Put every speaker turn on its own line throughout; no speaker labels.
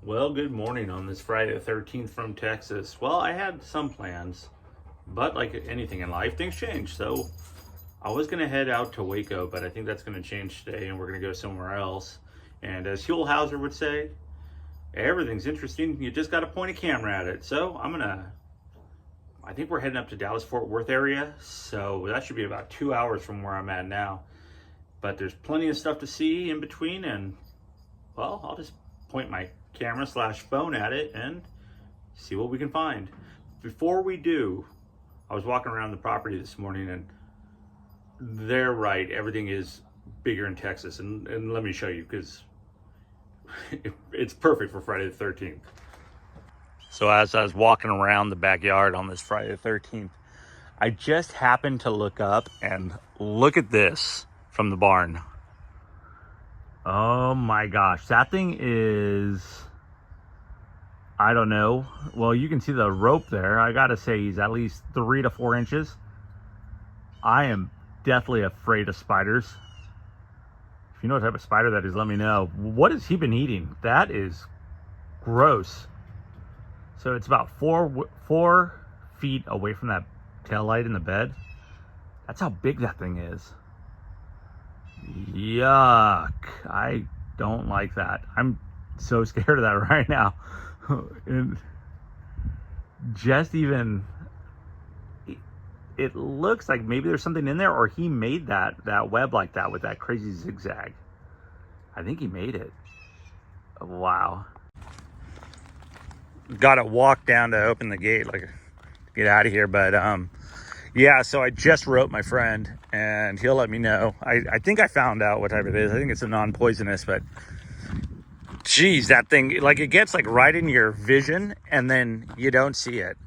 Well, good morning on this Friday the 13th from Texas. Well, I had some plans, but like anything in life, things change. So I was going to head out to Waco, but I think that's going to change today and we're going to go somewhere else. And as Huell Hauser would say, everything's interesting. You just got to point a camera at it. So I think we're heading up to Dallas-Fort Worth area. So that should be about 2 hours from where I'm at now. But there's plenty of stuff to see in between. And well, I'll just point my camera / phone at it and see what we can find. Before we do, I was walking around the property this morning and they're right, everything is bigger in Texas, and let me show you because it's perfect for Friday the 13th. So as I was walking around the backyard on this Friday the 13th, I just happened to look up and look at this from the barn. Oh my gosh, that thing is, I don't know. Well, you can see the rope there. I gotta say he's at least 3 to 4 inches. I am deathly afraid of spiders. If you know what type of spider that is, let me know. What has he been eating? That is gross. So it's about 4 feet away from that tail light in the bed. That's how big that thing is. Yuck. I don't like that. I'm so scared of that right now. And just even, it looks like maybe there's something in there, or he made that web like that with that crazy zigzag. I think he made it. Wow. Got to walk down to open the gate, like get out of here. But yeah, so I just wrote my friend and he'll let me know. I think I found out what type it is. I think it's a non-poisonous, but geez, that thing, like it gets like right in your vision and then you don't see it.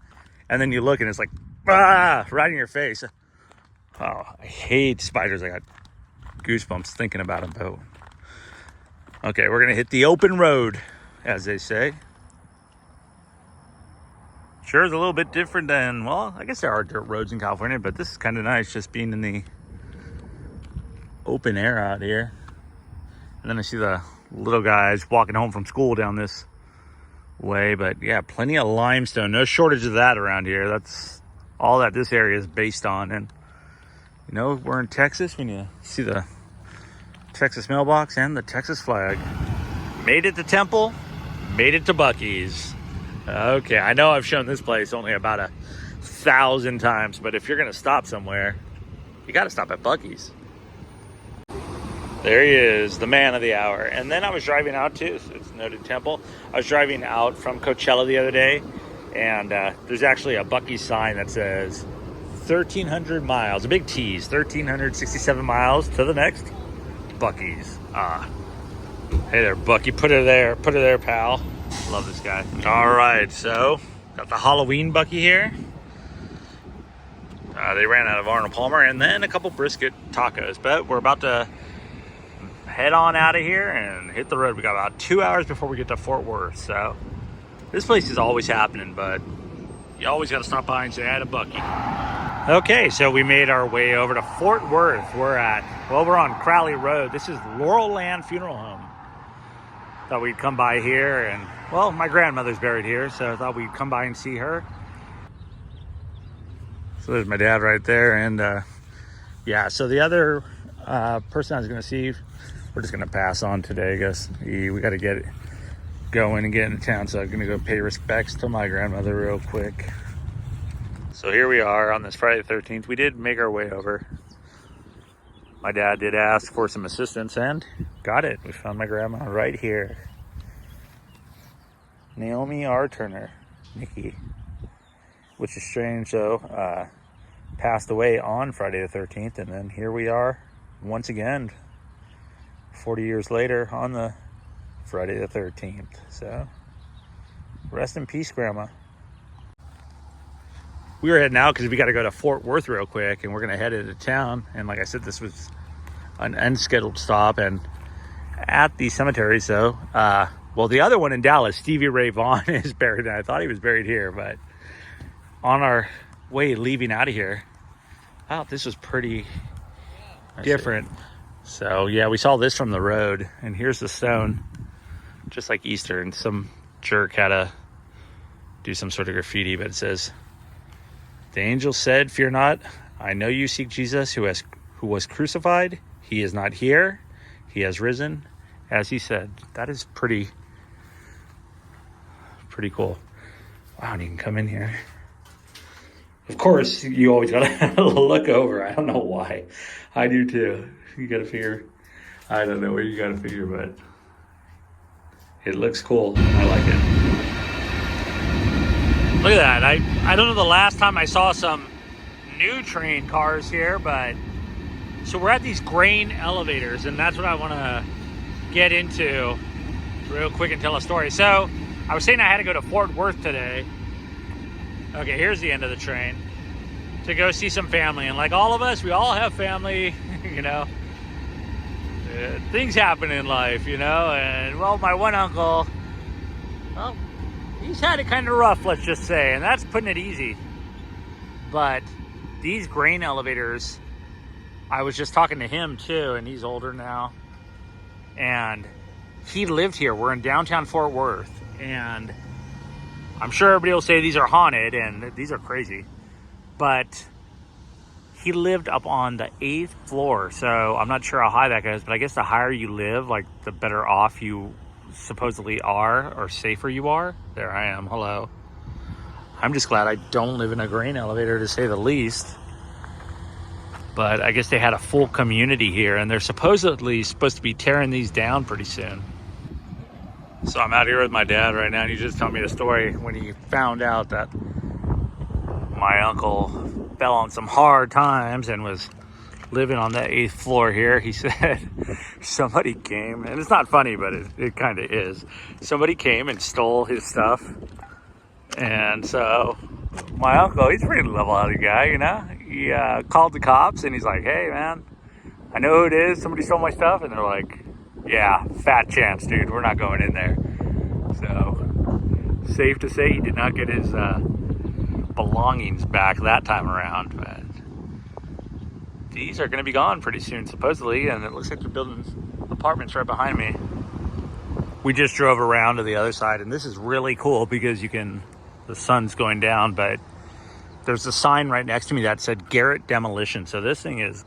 And then you look and it's like, right in your face. Oh, I hate spiders. I got goosebumps thinking about them, though. Okay, we're going to hit the open road, as they say. Sure is a little bit different than, well, I guess there are dirt roads in California, but this is kind of nice just being in the open air out here. And then I see the little guys walking home from school down this way. But yeah, plenty of limestone. No shortage of that around here. That's all that this area is based on. And you know, we're in Texas when you see the Texas mailbox and the Texas flag. Made it to Temple, made it to Buc-ee's. Okay, I know I've shown this place only about 1,000 times, but if you're gonna stop somewhere, you gotta stop at Buc-ee's. There he is, the man of the hour. And then I was driving out too, so it's noted Temple. I was driving out from Coachella the other day, and there's actually a Buc-ee's sign that says 1,300 miles, a big tease, 1,367 miles to the next Buc-ee's. Hey there, Buc-ee, put her there, pal. Love this guy. All right, so got the Halloween Buc-ee here. They ran out of Arnold Palmer and then a couple brisket tacos, but we're about to head on out of here and hit the road. We got about 2 hours before we get to Fort Worth. So this place is always happening, but you always got to stop by and say hi to Buc-ee. Okay, so we made our way over to Fort Worth. We're on Crowley Road. This is Laurel Land Funeral Home. Thought we'd come by here, and well, my grandmother's buried here, so I thought we'd come by and see her. So there's my dad right there, and yeah, so the other person I was gonna see, we're just gonna pass on today. I guess we got to get going and get into town, so I'm gonna go pay respects to my grandmother real quick. So here we are on this Friday the 13th. We did make our way over. My dad did ask for some assistance and got it. We found my grandma right here. Naomi R. Turner, Nikki, which is strange though, passed away on Friday the 13th. And then here we are once again, 40 years later on the Friday the 13th. So rest in peace, Grandma. We were heading out because we got to go to Fort Worth real quick, and we're going to head into town. And like I said, this was an unscheduled stop. And at the cemetery, so, well, the other one in Dallas, Stevie Ray Vaughan is buried. And I thought he was buried here, but on our way leaving out of here, wow, this was pretty different. So yeah, we saw this from the road, and here's the stone, just like Easter, and some jerk had to do some sort of graffiti, but it says, "The angel said, 'Fear not. I know you seek Jesus who was crucified. He is not here. He has risen, as he said.'" That is pretty cool. Wow, and you can come in here. Of course, you always gotta look over. I don't know why. I do too. You gotta figure. I don't know where you gotta figure, but it looks cool. I like it. Look at that. I don't know the last time I saw some new train cars here, but so we're at these grain elevators, and that's what I want to get into real quick and tell a story. So I was saying I had to go to Fort Worth today. Okay, here's the end of the train, to go see some family. And like all of us, we all have family, you know. Things happen in life, you know. And well, my one uncle, well, he's had it kind of rough, let's just say. And that's putting it easy. But these grain elevators, I was just talking to him too, and he's older now. And he lived here. We're in downtown Fort Worth. And I'm sure everybody will say these are haunted, and these are crazy, but he lived up on the 8th floor. So I'm not sure how high that goes, but I guess the higher you live, like the better off you supposedly are, or safer you are. There I am. Hello. I'm just glad I don't live in a grain elevator, to say the least. But I guess they had a full community here, and they're supposedly supposed to be tearing these down pretty soon. So I'm out here with my dad right now, and he just told me the story when he found out that my uncle fell on some hard times and was living on the 8th floor here. He said somebody came, and it's not funny, but it kind of is. Somebody came and stole his stuff. And so my uncle, he's a pretty level-headed guy, you know. He called the cops, and he's like, "Hey, man, I know who it is. Somebody stole my stuff." And they're like, "Yeah, fat chance, dude. We're not going in there." So, safe to say he did not get his belongings back that time around. But these are going to be gone pretty soon, supposedly. And it looks like they're building apartments right behind me. We just drove around to the other side, and this is really cool because the sun's going down, but there's a sign right next to me that said Garrett Demolition. So this thing is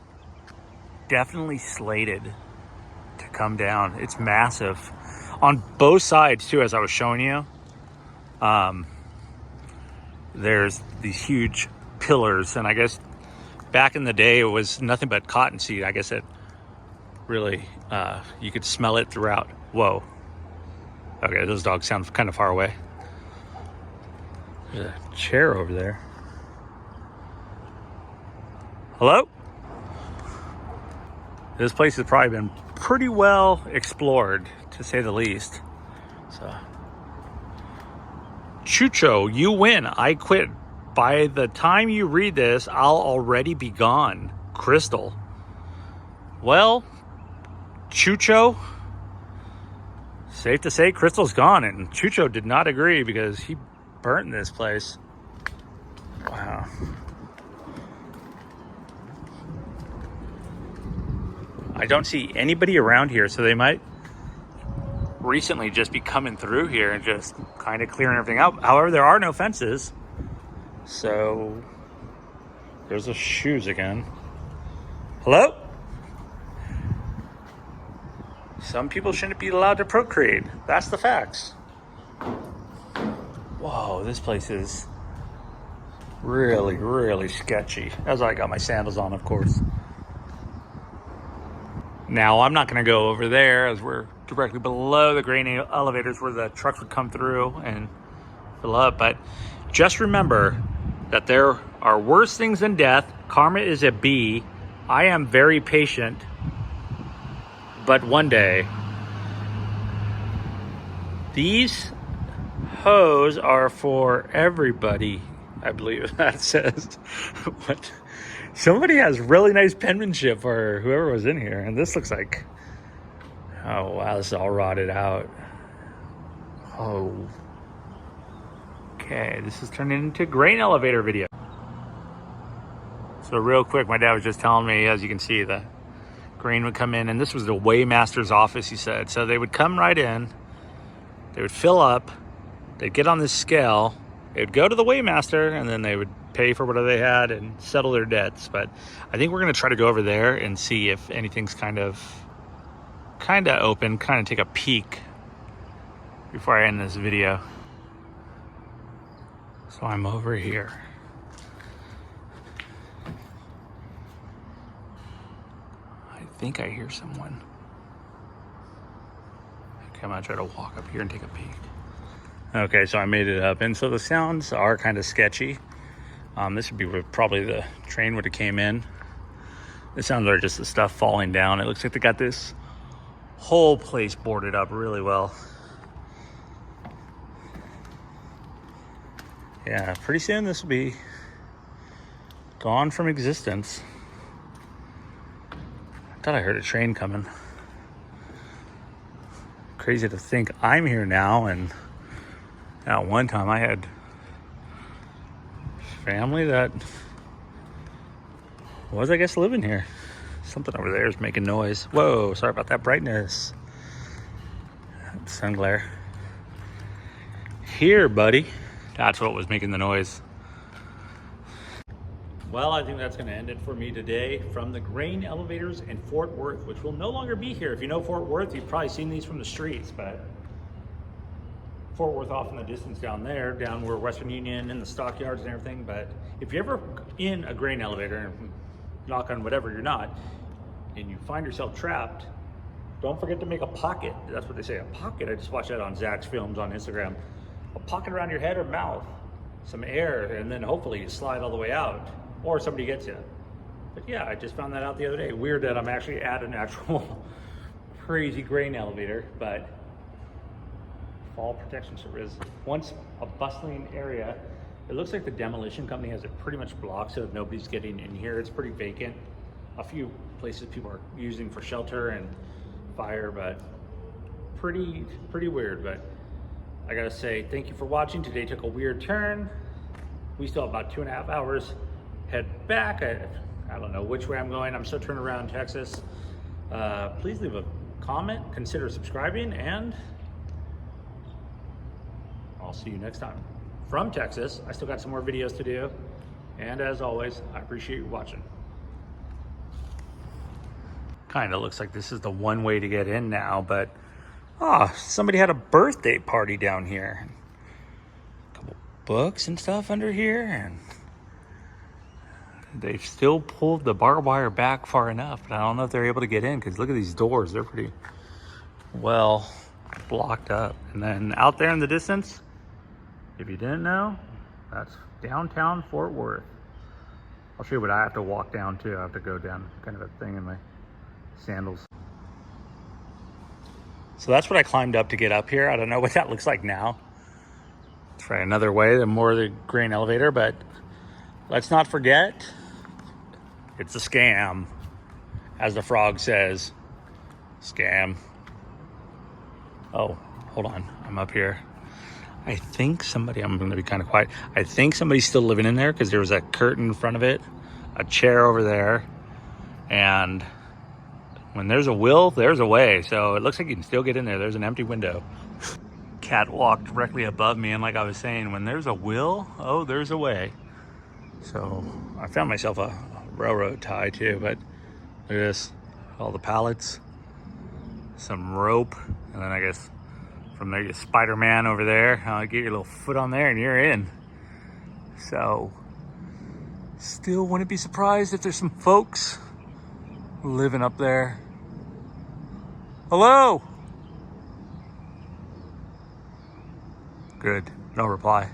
definitely slated to come down. It's massive on both sides too, as I was showing you. There's these huge pillars, and I guess back in the day it was nothing but cottonseed. I guess it really you could smell it throughout. Whoa. Okay, those dogs sound kind of far away. There's a chair over there. Hello? This place has probably been pretty well explored, to say the least. So, Chucho, you win. I quit. By the time you read this, I'll already be gone. Crystal. Well, Chucho, safe to say Crystal's gone, and Chucho did not agree because he burnt this place. Wow. I don't see anybody around here, so they might recently just be coming through here and just kind of clearing everything out. However, there are no fences. So there's the shoes again. Hello? Some people shouldn't be allowed to procreate. That's the facts. Whoa, this place is really, really sketchy. As I got my sandals on, of course. Now, I'm not going to go over there as we're directly below the grain elevators where the trucks would come through and fill up. But just remember that there are worse things than death. Karma is a bee. I am very patient. But one day, these hoes are for everybody, I believe that says. But somebody has really nice penmanship for whoever was in here. And this looks like, oh wow, this is all rotted out. Oh. Okay, this is turning into a grain elevator video. So real quick, my dad was just telling me, as you can see, the grain would come in, and this was the weighmaster's office, he said. So they would come right in, they would fill up, they'd get on this scale, it would go to the weighmaster, and then they would pay for whatever they had and settle their debts. But I think we're gonna try to go over there and see if anything's kind of open, kind of take a peek before I end this video. So I'm over here. I think I hear someone. Okay, I'm gonna try to walk up here and take a peek. Okay, so I made it up, and so the sounds are kind of sketchy. This would be where probably the train would have came in. The sounds are just the stuff falling down. It looks like they got this whole place boarded up really well. Yeah, pretty soon this will be gone from existence. I thought I heard a train coming. Crazy to think I'm here now, and at one time I had family that was, I guess, living here. Something over there is making noise. Whoa, sorry about that brightness. Sun glare. Here, buddy. That's what was making the noise. Well, I think that's going to end it for me today from the grain elevators in Fort Worth, which will no longer be here. If you know Fort Worth, you've probably seen these from the streets, but Fort Worth off in the distance down there, down where Western Union and the stockyards and everything. But if you're ever in a grain elevator, and knock on whatever you're not, and you find yourself trapped, don't forget to make a pocket. That's what they say, a pocket. I just watched that on Zach's Films on Instagram. A pocket around your head or mouth, some air, and then hopefully you slide all the way out, or somebody gets you. But yeah, I just found that out the other day. Weird that I'm actually at an actual crazy grain elevator, but fall protection service. Once a bustling area. It looks like the demolition company has it pretty much blocked, so nobody's getting in here. It's pretty vacant. A few places people are using for shelter and fire, but pretty weird. But I gotta say, thank you for watching. Today took a weird turn. We still have about 2.5 hours. Head back. I don't know which way I'm going. I'm still turning around Texas. Please leave a comment, consider subscribing, and I'll see you next time. From Texas, I still got some more videos to do. And as always, I appreciate you watching. Kind of looks like this is the one way to get in now, but somebody had a birthday party down here. A couple books and stuff under here, and they've still pulled the barbed wire back far enough, but I don't know if they're able to get in, because look at these doors. They're pretty well blocked up. And then out there in the distance, if you didn't know, that's downtown Fort Worth. I'll show you what I have to walk down to. I have to go down kind of a thing in my sandals. So that's what I climbed up to get up here. I don't know what that looks like now. Try another way, the more the grain elevator, but let's not forget, it's a scam. As the frog says, scam. Oh, hold on, I'm up here. I think somebody, I'm gonna be kind of quiet. I think somebody's still living in there, because there was a curtain in front of it, a chair over there, and when there's a will, there's a way. So it looks like you can still get in there. There's an empty window. Cat walked directly above me, and like I was saying, when there's a will, oh, there's a way. So I found myself a railroad tie too, but look at this, all the pallets, some rope, and then I guess from there, you Spider-Man over there. Get your little foot on there and you're in. So still wouldn't be surprised if there's some folks living up there. Hello? Good, no reply.